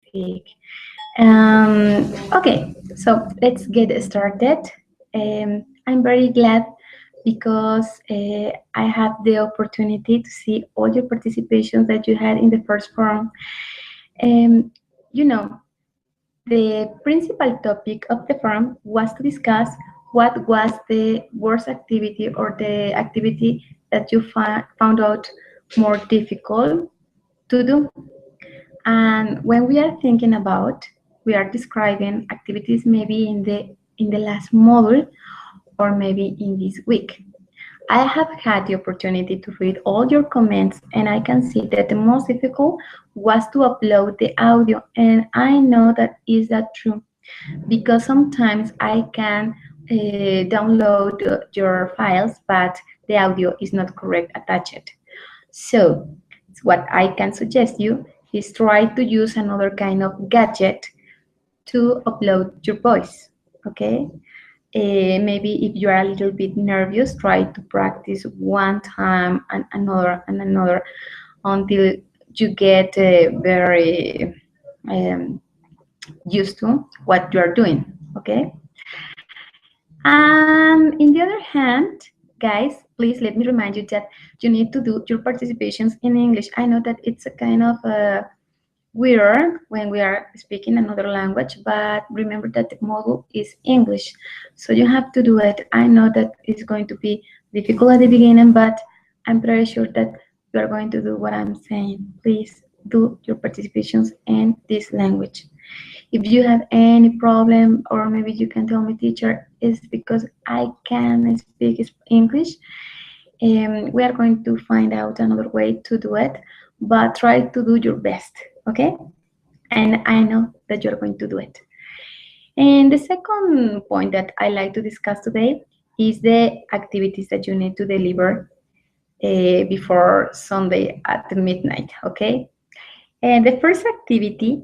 speak. Okay, so let's get started. I'm very glad because I had the opportunity to see all your participations that you had in the first forum. Um, you know, the principal topic of the forum was to discuss what was the worst activity or the activity that you found out more difficult to do. And when we are thinking about, we are describing activities maybe in the last module or maybe in this week. I have had the opportunity to read all your comments and I can see that the most difficult was to upload the audio, and I know that is that true because sometimes I can download your files but the audio is not correct attached. So what I can suggest you is try to use another kind of gadget to upload your voice, okay? Maybe if you are a little bit nervous, try to practice one time and another until you get very used to what you are doing, okay? And in the other hand, guys, please let me remind you that you need to do your participations in English. I know that it's a kind of weird when we are speaking another language, but remember that the model is English. So you have to do it. I know that it's going to be difficult at the beginning, but I'm pretty sure that you are going to do what I'm saying. Please do your participations in this language. If you have any problem, or maybe you can tell me, teacher, it's because I can speak English, we are going to find out another way to do it, but try to do your best, okay? And I know that you're going to do it. And the second point that I like to discuss today is the activities that you need to deliver before Sunday at midnight, okay? And the first activity,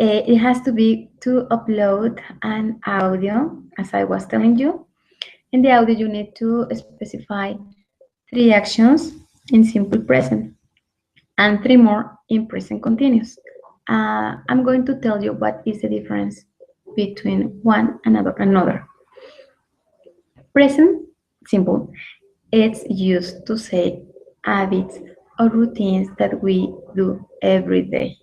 it has to be to upload an audio, as I was telling you. In the audio, you need to specify 3 actions in simple present and 3 more in present continuous. I'm going to tell you what is the difference between one and another. Present simple, it's used to say habits or routines that we do every day.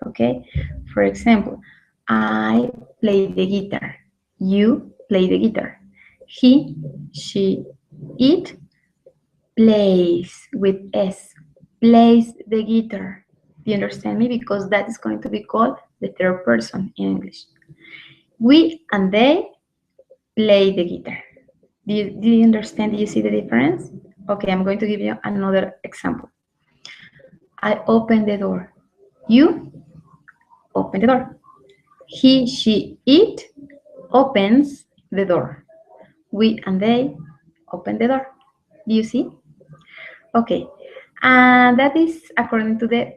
Okay, for example, I play the guitar, you play the guitar, he, she, it plays with S, plays the guitar. Do you understand me? Because that is going to be called the third person in English. We and they play the guitar. Do you understand? Do you see the difference? Okay, I'm going to give you another example. I open the door. You open the door. He, she, it opens the door. We and they open the door. Do you see? Okay, and that is according to the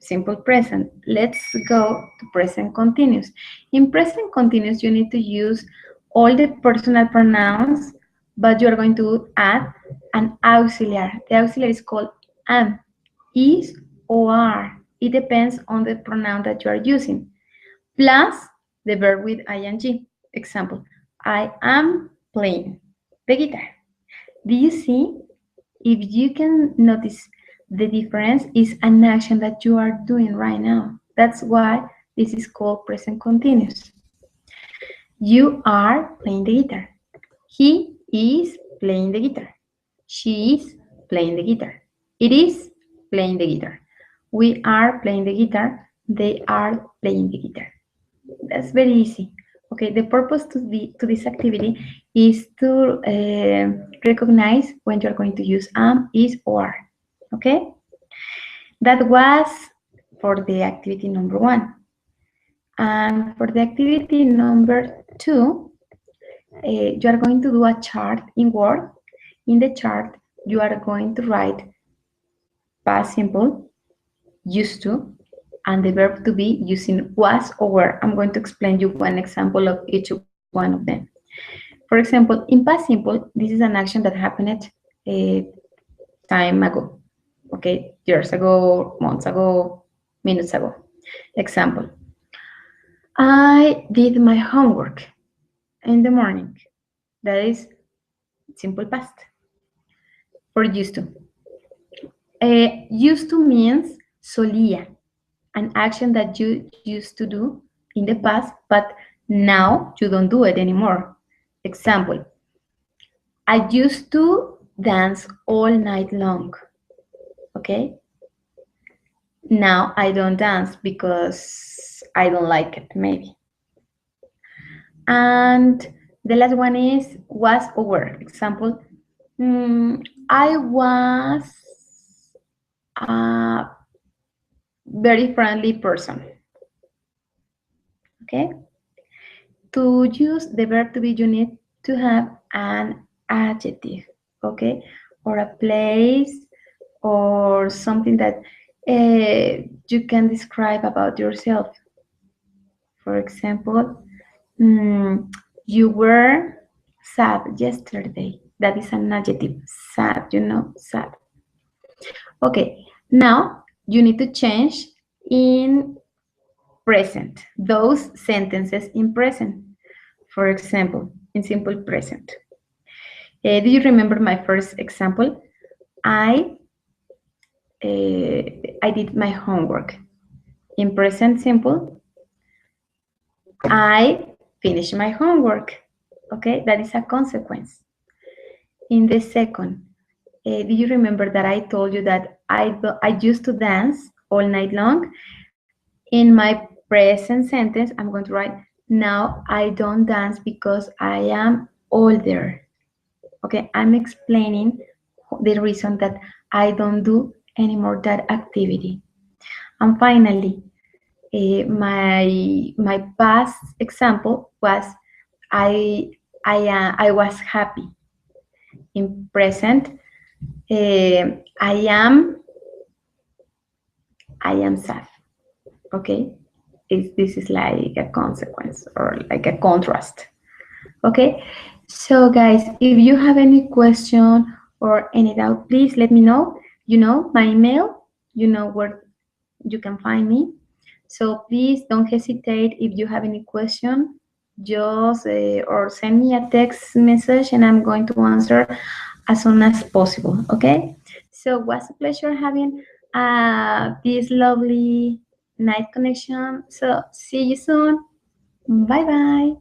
simple present. Let's go to present continuous. In present continuous, you need to use all the personal pronouns, but you are going to add an auxiliary. The auxiliary is called am, is, or are. It depends on the pronoun that you are using. Plus the verb with ing. Example, I am playing the guitar. Do you see? If you can notice, the difference is an action that you are doing right now. That's why this is called present continuous. You are playing the guitar. He is playing the guitar. She is playing the guitar. It is playing the guitar. We are playing the guitar. They are playing the guitar. That's very easy. Okay, the purpose to this activity is to recognize when you're going to use am, is, or are. Okay? That was for the activity number 1. And for the activity number 2, you are going to do a chart in Word. In the chart, you are going to write past simple, used to, and the verb to be using was or were. I'm going to explain you one example of each one of them. For example, in past simple, this is an action that happened time ago. Okay, years ago, months ago, minutes ago. Example, I did my homework in the morning. That is simple past for used to. Used to means solía, an action that you used to do in the past, but now you don't do it anymore. Example, I used to dance all night long. Okay? Now I don't dance because I don't like it, maybe. And the last one is was or were. Example, I was a very friendly person. Okay? To use the verb to be, you need to have an adjective, okay? Or a place or something that you can describe about yourself. For example, you were sad yesterday. That is an adjective. Sad, sad. Okay, now you need to change in present, those sentences in present. For example, in simple present. Do you remember my first example? I did my homework. In present simple, I finished my homework. Okay, that is a consequence. In the second, do you remember that I told you that I used to dance all night long? In my present sentence, I'm going to write, now I don't dance because I am older. Okay, I'm explaining the reason that I don't do anymore that activity. And finally, my past example was I was happy. In present, I am sad. Okay, this is like a consequence or like a contrast. Okay, so guys, if you have any question or any doubt, please let me know. You know my email, you know where you can find me. So please don't hesitate if you have any question, just or send me a text message and I'm going to answer as soon as possible. Okay, so it was a pleasure having this lovely night connection. So see you soon. Bye bye.